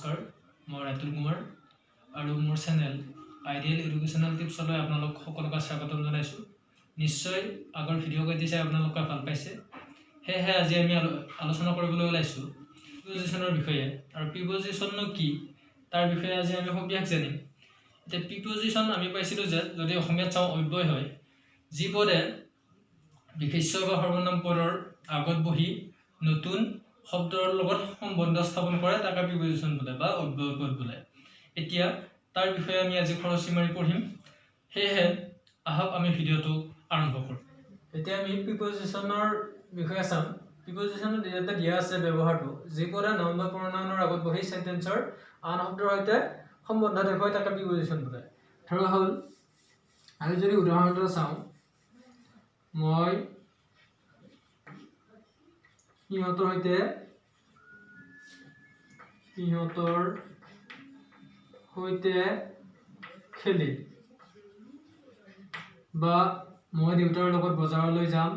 নমস্কাৰ, মই ৰাতুল কুমাৰ আৰু মোৰ চেনেল আইডিয়েল এডুকেশ্যনেল টিপছলৈ আপোনালোক সকলোকে স্বাগতম জনাইছোঁ। নিশ্চয় আগৰ ভিডিঅ' কেইটি চাই আপোনালোকে ভাল পাইছে। সেয়েহে আজি আমি আলোচনা কৰিবলৈ ওলাইছোঁ প্ৰিপজিশ্যনৰ বিষয়ে। আৰু প্ৰিপজিশ্যননো কি তাৰ বিষয়ে আজি আমি সবিশেষ জানিম। এতিয়া প্ৰিপজিশ্যন আমি পাইছিলোঁ যে যদি অসমীয়াত চাওঁ অব্যয় হয়, যি পদে বিশেষ্য বা সৰ্বনাম পদৰ আগত বহি নতুন শব্দৰ লগত সম্বন্ধ স্থাপন কৰে তাকে প্ৰিপজিশ্যন বোলে বা অব্যয় পদ বোলে। এতিয়া তাৰ বিষয়ে আমি আজি খৰচি মাৰি পঢ়িম। সেয়েহে আহক আমি ভিডিঅ'টো আৰম্ভ কৰোঁ। এতিয়া আমি প্ৰিপজিশ্যনৰ বিষয়ে চাম। প্ৰিপজিশ্যনত ইয়াতে দিয়া আছে ব্যৱহাৰটো, যি পদে নাউন বা প্ৰনাউনৰ আগত বহি চেণ্টেন্সৰ আন শব্দৰ সৈতে সম্বন্ধ দেখুৱাই তাকে প্ৰিপজিশ্যন বোলে। ধৰা হ'ল আমি যদি উদাহৰণ এটা চাওঁ, মই সিহঁতৰ সৈতে খেলি, বা মই দেউতাৰ লগত বজাৰলৈ যাম,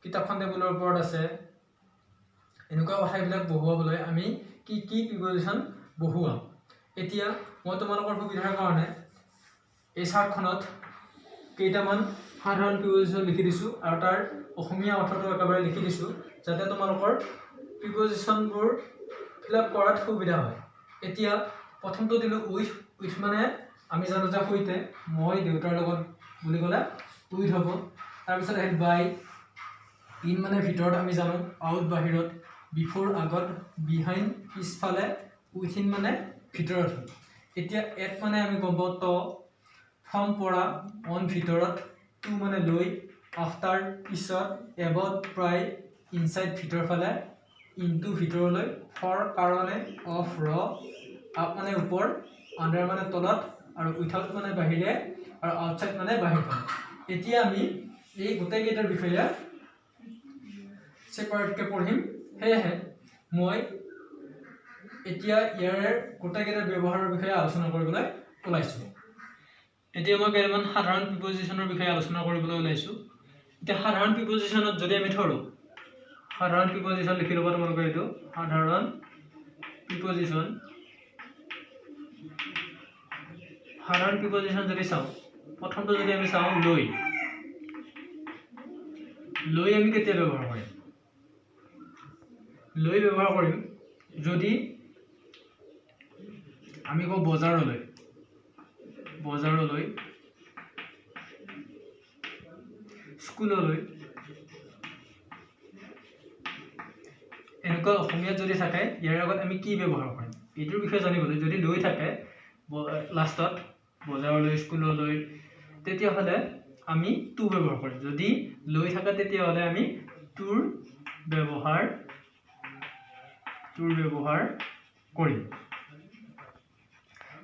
কিতাপখন টেবুলৰ ওপৰত আছে। এনেকুৱা কথাবিলাক বহুৱাবলৈ আমি কি প্ৰিপজিশ্যন বহুৱাম। এতিয়া মই তোমালোকৰ সুবিধাৰ কাৰণে এই চাৰ্টখনত কেইটামান সাধাৰণ প্ৰিপজিশ্যন লিখি দিছোঁ আৰু তাৰ অসমীয়া অৰ্থটো একেবাৰে লিখি দিছোঁ, যাতে তোমালোকৰ প্ৰিপজিশ্যনবোৰ ফিল আপ কৰাত সুবিধা হয়। এতিয়া প্ৰথমটো দিলোঁ উইথ মানে আমি জানো যে সৈতে, মই দেউতাৰ লগত বুলি ক'লে উইথ হ'ব। তাৰপিছত আহিল বাই, ইন মানে ভিতৰত আমি জানো, আউট বাহিৰত, বিফোৰ আগত, বিহাইণ্ড পিছফালে, উইথিন মানে ভিতৰত। এতিয়া এট মানে আমি গম পাওঁ ত, ফ্ৰম পৰা, অন ভিতৰত, টু মানে লৈ, আফটাৰ পিছত, এবাউট প্ৰায়, ইনচাইড ভিতৰ ফালে, ইনটু ভিতৰলৈ, ফৰ কাৰণে, অফ ৰ, আপ মানে ওপৰ, আণ্ডাৰ মানে তলত, আৰু উইথাউট মানে বাহিৰে, আৰু আউটচাইড মানে বাহিৰ ফালে। এতিয়া আমি এই গোটেইকেইটাৰ বিষয়ে ছেপাৰেটকৈ পঢ়িম। সেয়েহে মই এতিয়া ইয়াৰে গোটেইকেইটাৰ ব্যৱহাৰৰ বিষয়ে আলোচনা কৰিবলৈ ওলাইছোঁ। এতিয়া মই কেইটামান সাধাৰণ প্ৰিপজিশ্যনৰ বিষয়ে আলোচনা কৰিবলৈ ওলাইছোঁ। এতিয়া সাধাৰণ প্ৰিপজিশ্যনত যদি আমি ধৰোঁ, সাধাৰণ প্ৰিপজিশ্যন লিখি ল'ব তোমালোকে। এইটো সাধাৰণ প্ৰিপজিশ্যন। সাধাৰণ প্ৰিপজিশ্যন যদি চাওঁ, প্ৰথমটো যদি আমি চাওঁ লৈ, লৈ আমি কেতিয়া ব্যৱহাৰ কৰিম? লৈ ব্যৱহাৰ কৰিম যদি আমি কওঁ বজাৰলৈ, স্কুললৈ, এনেকুৱা অসমীয়াত যদি থাকে ইয়াৰ আগত আমি কি ব্যৱহাৰ কৰিম এইটোৰ বিষয়ে জানিবলৈ, যদি লৈ থাকে লাষ্টত বজাৰলৈ, স্কুললৈ, তেতিয়াহ'লে আমি টু ব্যৱহাৰ কৰিম। যদি লৈ থাকে তেতিয়াহ'লে আমি টুৰ ব্যৱহাৰ কৰিম।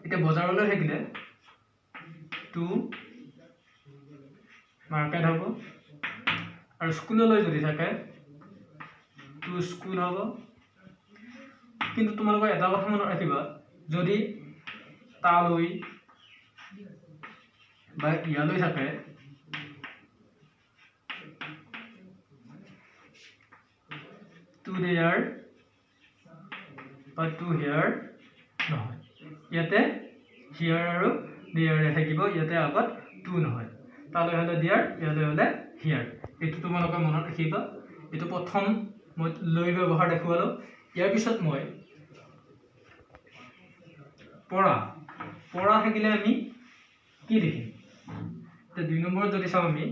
এতিয়া বজাৰলৈ থাকিলে টু মাৰ্কেট হ'ব, আৰু স্কুললৈ যদি থাকে টু স্কুল হ'ব। কিন্তু তোমালোকে এটা কথা মনত ৰাখিবা, যদি তালৈ বা ইয়ালৈ থাকে টু দেয়াৰ বা টু হেয়াৰ নহয়, ইয়াতে হিয়াৰ আৰু দেয়াৰে থাকিব, ইয়াতে আগত টু নহয়। তালৈ হ'লে দেয়াৰ, ইয়ালৈ হ'লে হিয়াৰ। এইটো তোমালোকে মনত ৰাখিবা। এইটো প্ৰথম মই লৈ ব্যৱহাৰ দেখুৱালোঁ। ইয়াৰ পিছত মই পৰা থাকিলে আমি কি লিখিম? এতিয়া 2 নম্বৰত যদি চাওঁ আমি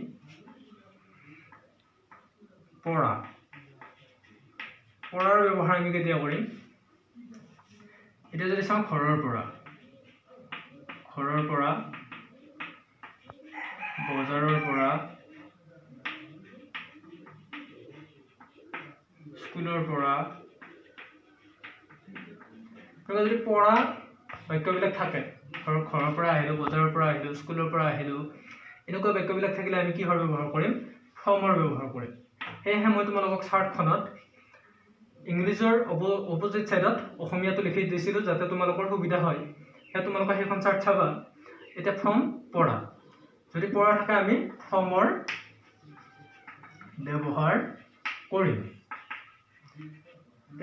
পৰাৰ ব্যৱহাৰ আমি কেতিয়া কৰিম? এতিয়া যদি চাওঁ ঘৰৰ পৰা, বজাৰৰ পৰা, স্কুলৰ পৰা, যদি পৰা বাক্যবিলাক থাকে, ঘৰৰ পৰা আহিলোঁ, বজাৰৰ পৰা আহিলোঁ, স্কুলৰ পৰা আহিলোঁ, এনেকুৱা বাক্যবিলাক থাকিলে আমি কিহৰ ব্যৱহাৰ কৰিম? ফ্ৰমৰ ব্যৱহাৰ কৰিম। সেয়েহে মই তোমালোকক চাৰ্টখনত ইংলিছৰ অপজিট ছাইডত অসমীয়াটো লিখি দিছিলোঁ, যাতে তোমালোকৰ সুবিধা হয়। সেয়া তোমালোকে সেইখন চাৰ্ট চাবা। এতিয়া ফ্ৰম পৰা, যদি পৰা থাকে আমি ফ্ৰমৰ ব্যৱহাৰ কৰিম।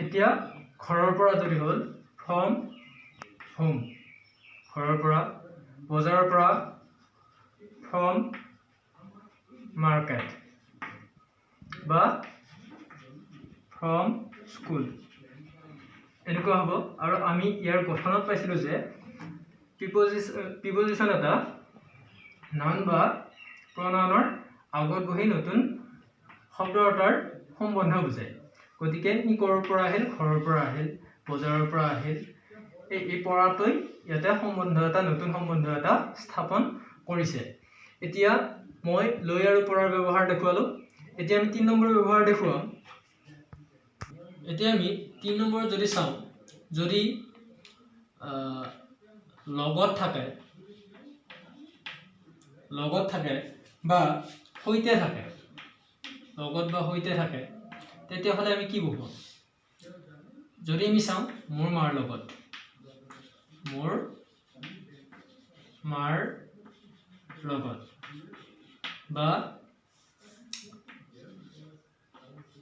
এতিয়া ঘৰৰ পৰা যদি হ'ল ফ্ৰম হোম, ঘৰৰ পৰা, বজাৰৰ পৰা ফ্ৰম মাৰ্কেট বা ফ্ৰম স্কুল এনেকুৱা হ'ব। আৰু আমি ইয়াৰ গঠনত পাইছিলোঁ যে প্ৰিপজিশ্যন এটা নাউন বা প্ৰনাউনৰ আগত বহি নতুন শব্দ এটাৰ সম্বন্ধ বুজায়। গতিকে ই ক'ৰ পৰা আহিল, ঘৰৰ পৰা আহিল, বজাৰৰ পৰা আহিল, এই পৰাটোই ইয়াতে সম্বন্ধ এটা, নতুন সম্বন্ধ এটা স্থাপন কৰিছে। এতিয়া মই লৈ আৰু পৰাৰ ব্যৱহাৰ দেখুৱালোঁ। এতিয়া আমি 3 নম্বৰ ব্যৱহাৰ দেখুৱাম। এতিয়া আমি 3 নম্বৰত যদি চাওঁ, যদি লগত থাকে বা সৈতে থাকে, লগত বা সৈতে থাকে, তেতিয়াহ'লে আমি কি বহুৱাম? যদি আমি চাওঁ মোৰ মাৰ লগত, মোৰ মাৰ লগত বা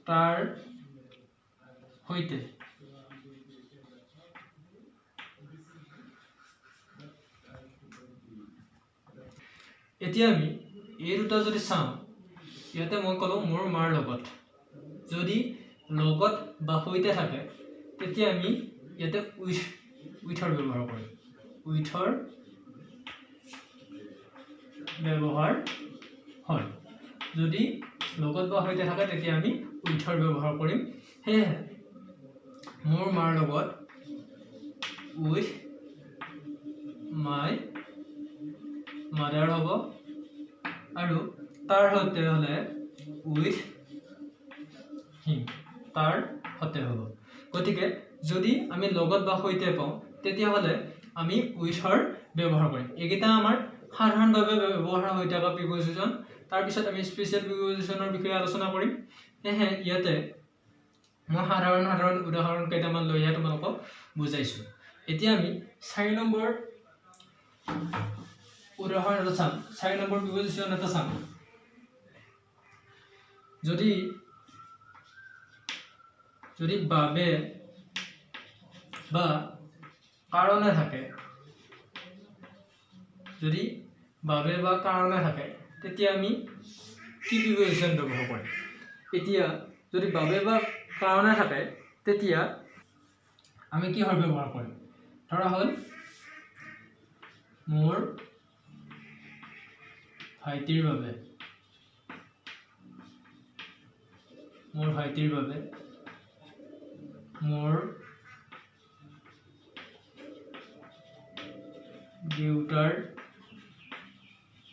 তাৰ সৈতে, এতিয়া আমি এই দুটা যদি চাওঁ, ইয়াতে মই ক'লোঁ মোৰ মাৰ লগত, যদি লগত বা সৈতে থাকে তেতিয়া আমি ইয়াতে উইথৰ ব্যৱহাৰ কৰিম, উইথৰ ব্যৱহাৰ হয়। যদি লগত বা সৈতে থাকে তেতিয়া আমি উইথৰ ব্যৱহাৰ কৰিম। সেয়েহে মোৰ মাৰ লগত উইথ মাই মাদাৰ হ'ব, আৰু তাৰ সৈতে হ'লে উইথ হিম, তাৰ সৈতে হ'ব। গতিকে যদি আমি লগত বা সৈতে পাওঁ তেতিয়াহ'লে আমি উইথৰ ব্যৱহাৰ কৰিম। এইকেইটা আমাৰ সাধাৰণভাৱে ব্যৱহাৰ হৈ থকা প্ৰিপজিশ্যন। তাৰপিছত আমি স্পেচিয়েল প্ৰিপজিশ্যনৰ বিষয়ে আলোচনা কৰিম। সেয়েহে ইয়াতে মই সাধাৰণ উদাহৰণ কেইটামান লৈহে তোমালোকক বুজাইছোঁ। এতিয়া আমি 4 নম্বৰ উদাহৰণ এটা চাম, 4 নম্বৰ প্ৰিপজিশ্যন এটা চাম। যদি বাবে বা কাৰণে থাকে, যদি বাবে বা কাৰণে থাকে তেতিয়া আমি কি প্ৰিপজিশ্যন ব্যৱহাৰ কৰিম? এতিয়া যদি বাবে বা কাৰণে থাকে তেতিয়া আমি কিহৰ ব্যৱহাৰ কৰিম? ধৰা হ'ল মোৰ ভাইটিৰ বাবে, মোৰ ভাইটিৰ বাবে, মোৰ দেউতাৰ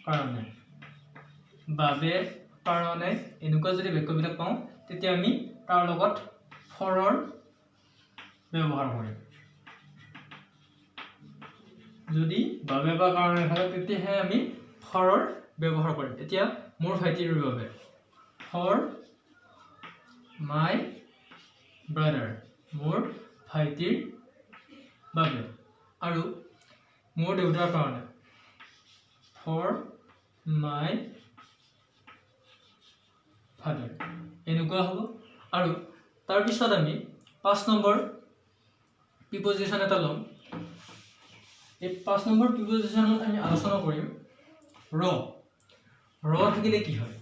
কাৰণে, বাবে কাৰণে এনেকুৱা যদি বাক্যবিলাক পাওঁ তেতিয়া আমি তাৰ লগত ফৰৰ ব্যৱহাৰ কৰিম। যদি বাবে বা কাৰণে থাকে তেতিয়াহে আমি ফৰৰ ব্যৱহাৰ কৰিম। এতিয়া মোৰ ভাইটিৰ বাবে, ফৰ মাই ব্ৰাদাৰ, মোৰ ভাইটিৰ বাবে, আৰু মোৰ দেউতাৰ কাৰণে, ফৰ মাই ফাদাৰ, এনেকুৱা হ'ব। আৰু তাৰপিছত আমি 5 নম্বৰ প্ৰিপজিশ্যন এটা ল'ম। এই 5 নম্বৰ প্ৰিপজিশ্যনত আমি আলোচনা কৰিম ৰ থাকিলে কি হয়।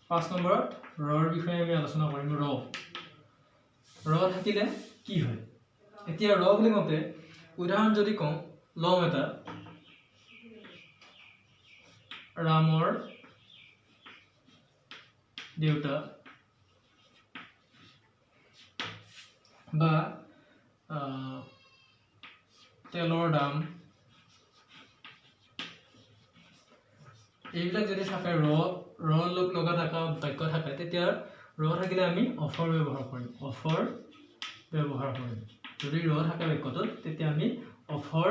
5 নম্বৰত ৰৰ বিষয়ে আমি আলোচনা কৰিম। ৰ থাকিলে কি হয়? এতিয়া ৰ বুলি কওঁতে উদাহৰণ যদি কওঁ, লম এটা, ৰামৰ দেউতা বা তেলৰ দাম, এইবিলাক যদি থাকে, ৰ লগা থকা বাক্য থাকে তেতিয়া ৰ থাকিলে আমি অফৰ ব্যৱহাৰ কৰিম, অফৰ ব্যৱহাৰ কৰিম। যদি ৰ থাকে বাক্যটোত তেতিয়া আমি অফৰ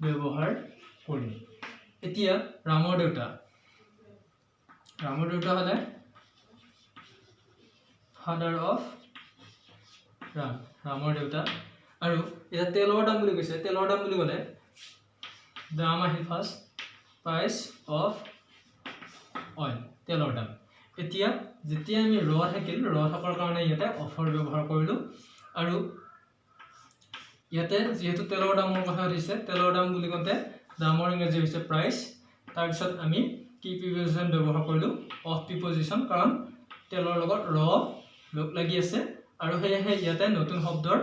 ব্যৱহাৰ কৰিম। এতিয়া ৰামৰ দেউতা হ'লে ফাদাৰ অফ ৰাম, ৰামৰ দেউতা। আৰু এতিয়া তেলৰ দাম বুলি কৈছে, তেলৰ দাম বুলি ক'লে দাম আহিল ফাৰ্ষ্ট, প্ৰাইচ অফ অইল, তেলৰ দাম। এতিয়া যেতিয়া আমি ৰ থাকিল, ৰ থকাৰ কাৰণে ইয়াতে অফৰ ব্যৱহাৰ কৰিলোঁ। আৰু ইয়াতে যেহেতু তেলৰ দামৰ কথা দিছে তেলৰ দাম বুলি কওঁতে দামৰ ইংৰাজী হৈছে প্ৰাইচ তাৰ পিছত আমি কি প্ৰিপজিশন ব্যৱহাৰ কৰিলো অফ প্ৰিপজিশন কাৰণ তেলৰ লগত ৰ লগ লাগি আছে আৰু হেহে ইয়াতে নতুন শব্দৰ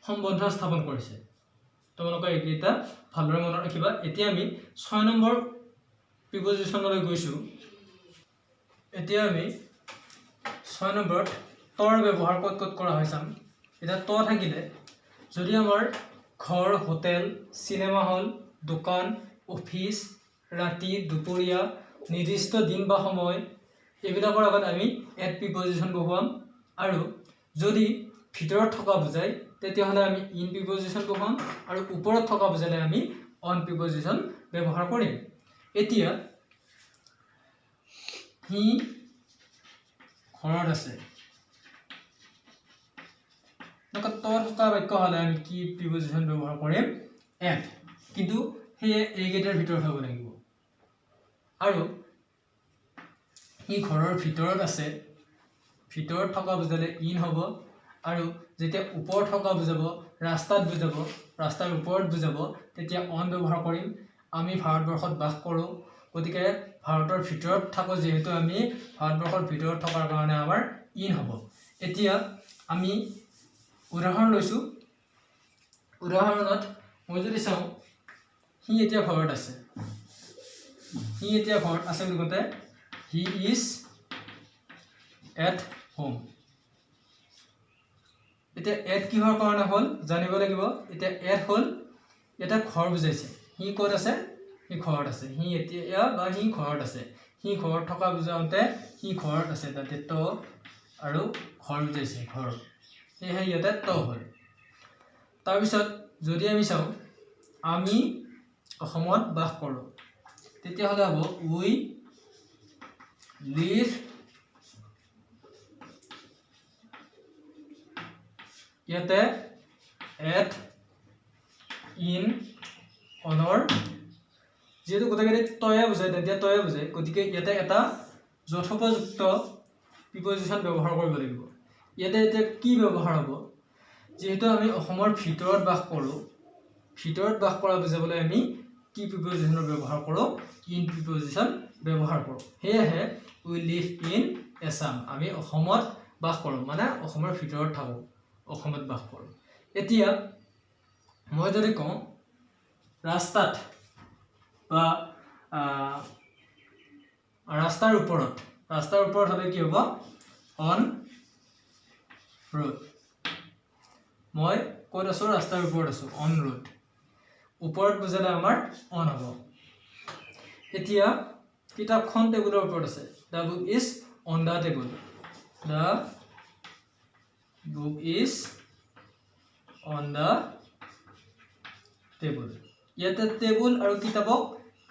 সম্বন্ধ স্থাপন কৰিছে তোমালোকে এইটা ভালদৰে মনত ৰাখিবা এতিয়া আমি 6 নম্বৰ প্ৰিপজিশনলৈ গৈছো এতিয়া আমি 6 নম্বৰত তৰ ব্যৱহাৰ ক'ত কৰা হয় চাম এটা ত থাকিলে যদি আমাৰ ঘৰ হোটেল সিনেমা হল দোকান অফিস ৰাতি দুপৰীয়া নিৰ্দিষ্ট দিন বা সময় এইবিলাকৰ আগত আমি এট প্ৰিপজিশন বহুৱাম আৰু যদি ভিতৰত থকা বুজাই তেতিয়া হলে আমি ইন প্ৰিপজিশন বহুৱাম আৰু ওপৰত থকা বুজালে আমি অন প্ৰিপজিশন ব্যৱহাৰ কৰিম এতিয়া হি ঘৰত আছে থকা বাক্য হলে আমি কি প্ৰিপজিশন ব্যৱহাৰ কৰিম এট কিন্তু হে এইকেইটাৰ ভিতৰত হ'ব লাগিব আৰু ই ঘৰৰ ভিতৰত আছে ভিতৰত থকা বুজালে ইন হ'ব আৰু যেতিয়া ওপৰত থকা বুজাব ৰাস্তাত বুজাব ৰাস্তাৰ ওপৰত বুজাব তেতিয়া অন ব্যৱহাৰ কৰিম আমি ভাৰতবৰ্ষত বাস কৰোঁ গতিকে ভাৰতৰ ভিতৰত থাকো যেহেতু আমি ভাৰতবৰ্ষৰ ভিতৰত থকাৰ কাৰণে আমাৰ ইন হ'ব এতিয়া আমি উদাহৰণ লৈছো উদাহৰণত মই যদি চাওঁ হি এতিয়া ঘৰত আছে বুলি কওঁতে হি ইজ এট হোম এতিয়া এট কিহৰ কাৰণে হ'ল জানিব লাগিব এতিয়া এট হ'ল এটা ঘৰ বুজাইছে হি ক'ত আছে হি ঘৰত আছে হি এতিয়া বা হি ঘৰত আছে হি ঘৰত থকা বুজাওঁতে হি ঘৰত আছে তাতে ত আৰু ঘৰ বুজাইছে ঘৰ সেয়ে ইয়াতে ত হ'ল তাৰপিছত যদি আমি চাওঁ আমি অসমত বাস কৰোঁ তেতিয়া হলে হ'ব উই লিভ ইয়াতে এট ইন অনৰ যেহেতু গোটেইকেইটা তয়ে বুজায় তেতিয়া তয়ে বুজায় গতিকে ইয়াতে এটা যথোপযুক্ত প্ৰিপজিশন ব্যৱহাৰ কৰিব লাগিব ইয়াতে এতিয়া কি ব্যৱহাৰ হ'ব যেহেতু আমি অসমৰ ভিতৰত বাস কৰোঁ ভিতৰত বাস কৰা বুজাবলৈ আমি কি প্ৰিপজিশনৰ ব্যৱহাৰ কৰোঁ ইন প্ৰিপজিশন ব্যৱহাৰ কৰোঁ সেয়েহে উই লিভ ইন এছাম আমি অসমত বাস কৰোঁ মানে অসমৰ ভিতৰত থাকোঁ অসমত বাস কৰোঁ এতিয়া মই যদি কওঁ ৰাস্তাত বা ৰাস্তাৰ ওপৰত হলে কি হ'ব অন ৰোড মই ক'ত আছো ৰাস্তাৰ ওপৰত আছো অন ৰোড ওপৰত বুজালে আমাৰ অন হ'ব এতিয়া কিতাপখন টেবুলৰ ওপৰত আছে the book is on the table the book is on the table ইয়াতে টেবুল আৰু কিতাপক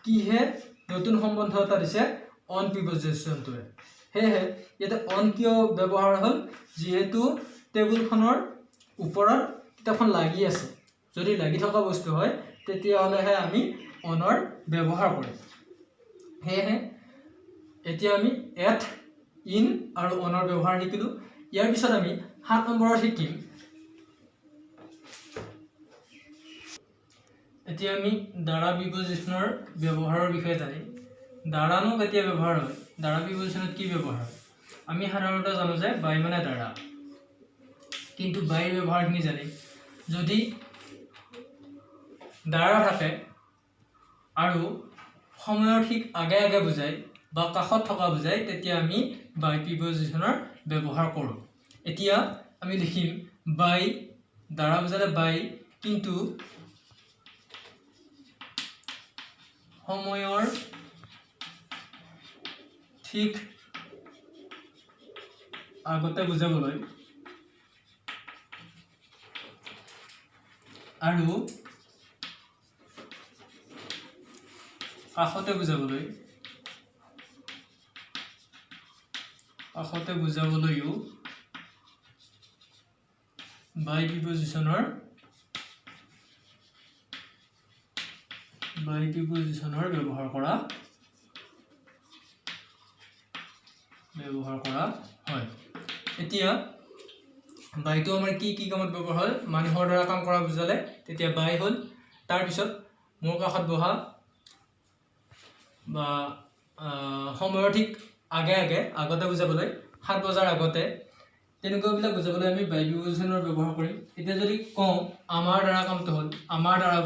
কিহে নতুন সম্বন্ধ এটা দিছে অন প্ৰিপজিশনটোৱে সেয়েহে ইয়াতে অন কিয় ব্যৱহাৰ হ'ল যেহেতু টেবুলখনৰ ওপৰত কিতাপখন লাগি আছে যদি লাগি থকা বস্তু হয় তেতিয়া হলেহে আমি অনৰ ব্যৱহাৰ কৰিম সেয়েহে এতিয়া আমি এট ইন আৰু অনৰ ব্যৱহাৰ শিকিলো ইয়াৰ পিছত আমি 7 নম্বৰত শিকিম এতিয়া আমি দ্বাৰা প্ৰিপজিশনৰ ব্যৱহাৰৰ বিষয়ে জানিম দ্বাৰানো কেতিয়া ব্যৱহাৰ হয় দ্বাৰা প্ৰিপজিশনত কি ব্যৱহাৰ হয় আমি সাধাৰণতে জানো যে বাই মানে দ্বাৰা কিন্তু বাইৰ ব্যৱহাৰখিনি জানিম যদি দ্বাৰা থাকে আৰু সময়ৰ ঠিক আগে আগে বুজায় বা কাষত থকা বুজায় তেতিয়া আমি বাই প্ৰিপজিশনৰ ব্যৱহাৰ কৰোঁ এতিয়া আমি লিখিম বাই দ্বাৰা বুজালে বাই কিন্তু সময়ৰ ঠিক আগতে বুজাবলৈ আৰু কাষতে বুজাবলৈও বাই প্ৰিপজিশনৰ ব্যৱহাৰ কৰা হয় এতিয়া বাইটো আমাৰ কি কি কামত ব্যৱহাৰ হ'ল মানুহৰ দ্বাৰা কাম কৰা বুজালে তেতিয়া বাই হ'ল তাৰ পিছত মোৰ কাষত বহা বা সময়ৰ ঠিক আগতে বুজাবলৈ 7 বজাৰ আগতে তেনেকুৱাবিলাক বুজাবলৈ আমি বাই প্ৰিপজিচনৰ ব্যৱহাৰ কৰিম এতিয়া যদি কওঁ আমাৰ দ্বাৰা কামটো হ'ল আমাৰ দ্বাৰা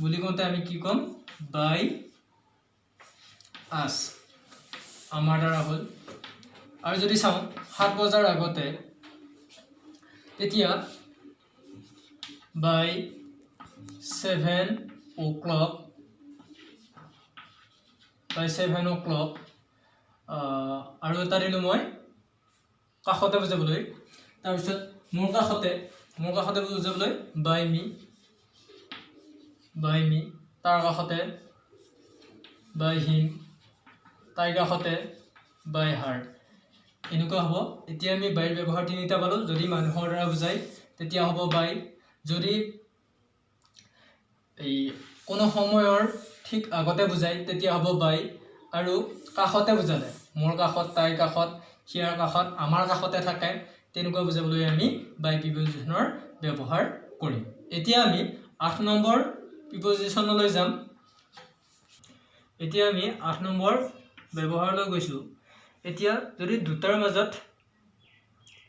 বুলি কওঁতে আমি কি ক'ম বাই আছ আমাৰ দ্বাৰা হ'ল আৰু যদি চাওঁ 7 বজাৰ আগতে তেতিয়া বাই 7 o'clock আৰু এটা দিলোঁ মই কাষতে বুজাবলৈ তাৰপিছত মোৰ কাষতে বুজাবলৈ বাই মি তাৰ কাষতে বাই হিম তাইৰ কাষতে বাই হাৰ এনেকুৱা হ'ব এতিয়া আমি বাইৰ ব্যৱহাৰ তিনিটা পালোঁ যদি মানুহৰ দ্বাৰা বুজাই তেতিয়া হ'ব বাই যদি এই কোনো সময়ৰ ঠিক আগতে বুজাই তেতিয়া হ'ব বাই আৰু কাষতে বুজালে মোৰ কাষত তাইৰ কাষত হিয়াৰ কাষত আমাৰ কাষতে থাকে তেনেকুৱা বুজাবলৈ আমি বাই প্ৰিপজিচনৰ ব্যৱহাৰ কৰিম এতিয়া আমি 8 নম্বৰ প্ৰিপজিচনলৈ যাম এতিয়া আমি 8 নম্বৰ ব্যৱহাৰলৈ গৈছো এতিয়া যদি দুটাৰ মাজত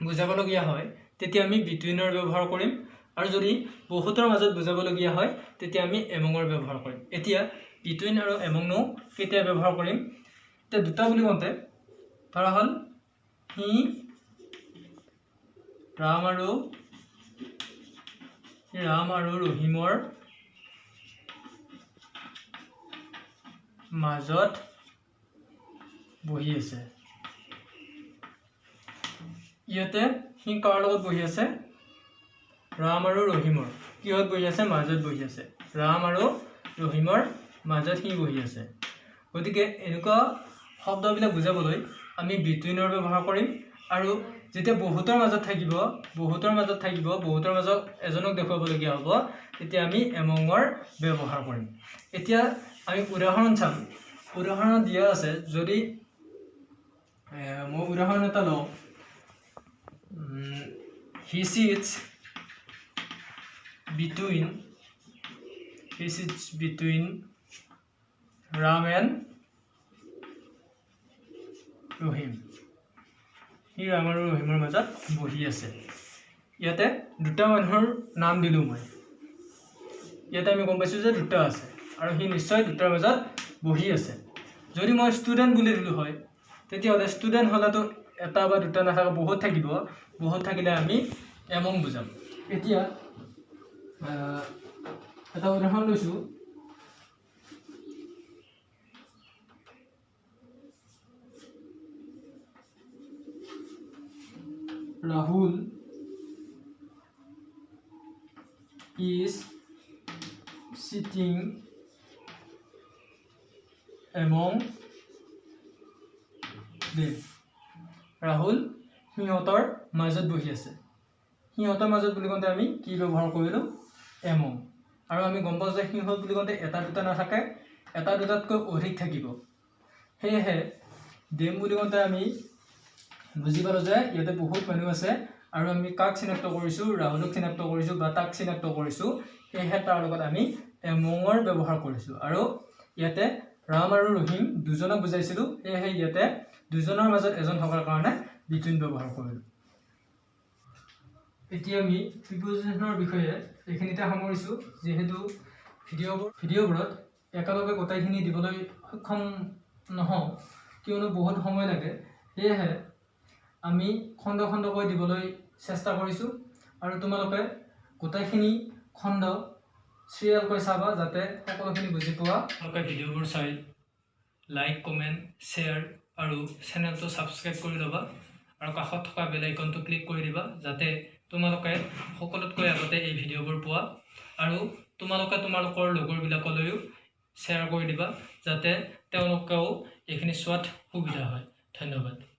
বুজাবলগীয়া হয় তেতিয়া আমি বিটুইনৰ ব্যৱহাৰ কৰিম আৰু যদি বহুতৰ মাজত বুজাবলগীয়া হয় তেতিয়া আমি এমঙৰ ব্যৱহাৰ কৰিম এতিয়া বিটুইন আৰু এমংনো কেতিয়া ব্যৱহাৰ কৰিম এতিয়া দুটা বুলি কওঁতে ধৰা হ'ল হি ৰাম আৰু ৰহিমৰ মাজত বহি আছে ইয়াতে হি কাৰ লগত বহি আছে ৰাম আৰু ৰহিমৰ কিহত বহি আছে মাজত বহি আছে ৰাম আৰু ৰহিমৰ মাজত হি বহি আছে গতিকে এনেকুৱা শব্দবিলাক বুজাবলৈ আমি বিটুইনৰ ব্যৱহাৰ কৰিম আৰু যেতিয়া বহুতৰ মাজত এজনক দেখুৱাবলগীয়া হ'ব তেতিয়া আমি এমঙৰ ব্যৱহাৰ কৰিম এতিয়া আমি উদাহৰণ চাম উদাহৰণ দিয়া আছে যদি মই উদাহৰণ এটা লওঁ he sits between Ram and Rohim হি ৰাম আৰু ৰহিমৰ মাজত বহি আছে ইয়াতে দুটা মানুহৰ নাম দিলোঁ মই ইয়াতে আমি গম পাইছোঁ যে দুটা আছে আৰু হি নিশ্চয় দুটাৰ মাজত বহি আছে যদি মই ষ্টুডেণ্ট বুলি দিলোঁ হয় তেতিয়াহ'লে ষ্টুডেণ্ট হ'লেতো এটা বা দুটা নাথাকে বহুত থাকিলে আমি এমং বুজাম এতিয়া এটা উদাহৰণ লৈছোঁ Rahul is sitting among them. Rahul সিহঁতৰ মাজত বহি আছে সিহঁতৰ মাজত বুলি কওঁতে আমি কি ব্যৱহাৰ কৰিলোঁ এমং আৰু আমি গম পাওঁ যে সিহঁত বুলি কওঁতে এটা দুটা নাথাকে এটা দুটাতকৈ অধিক থাকিব সেয়েহে দেম বুলি কওঁতে আমি বুজি পালোঁ যে ইয়াতে বহুত মানুহ আছে আৰু আমি কাক চিনাক্ত কৰিছোঁ ৰাহুলক চিনাক্ত কৰিছোঁ বা তাক চিনাক্ত কৰিছোঁ সেয়েহে তাৰ লগত আমি এমঙৰ ব্যৱহাৰ কৰিছোঁ আৰু ইয়াতে ৰাম আৰু ৰহিম দুজনক বুজাইছিলোঁ সেয়েহে ইয়াতে দুজনৰ মাজত এজন থকাৰ কাৰণে বিটুইন ব্যৱহাৰ কৰিলোঁ এতিয়া আমি প্ৰিপজিচনৰ বিষয়ে এইখিনিতে সামৰিছোঁ যিহেতু ভিডিঅ'বোৰত একেলগে গোটেইখিনি দিবলৈ সক্ষম নহওঁ কিয়নো বহুত সময় লাগে সেয়েহে আমি খণ্ডকৈ দিবলৈ চেষ্টা কৰিছোঁ আৰু তোমালোকে গোটেইখিনি খণ্ড চিৰিয়েলকৈ চাবা যাতে সকলোখিনি বুজি পোৱা তোমালোকে ভিডিঅ'বোৰ চাই লাইক কমেণ্ট শ্বেয়াৰ আৰু চেনেলটো ছাবস্ক্ৰাইব কৰি ল'বা আৰু কাষত থকা বেল আইকনটো ক্লিক কৰি দিবা যাতে তোমালোকে সকলোতকৈ আগতে এই ভিডিঅ'বোৰ পোৱা আৰু তোমালোকে তোমালোকৰ লগৰবিলাকলৈও শ্বেয়াৰ কৰি দিবা যাতে তেওঁলোকেও এইখিনি চোৱাত সুবিধা হয় ধন্যবাদ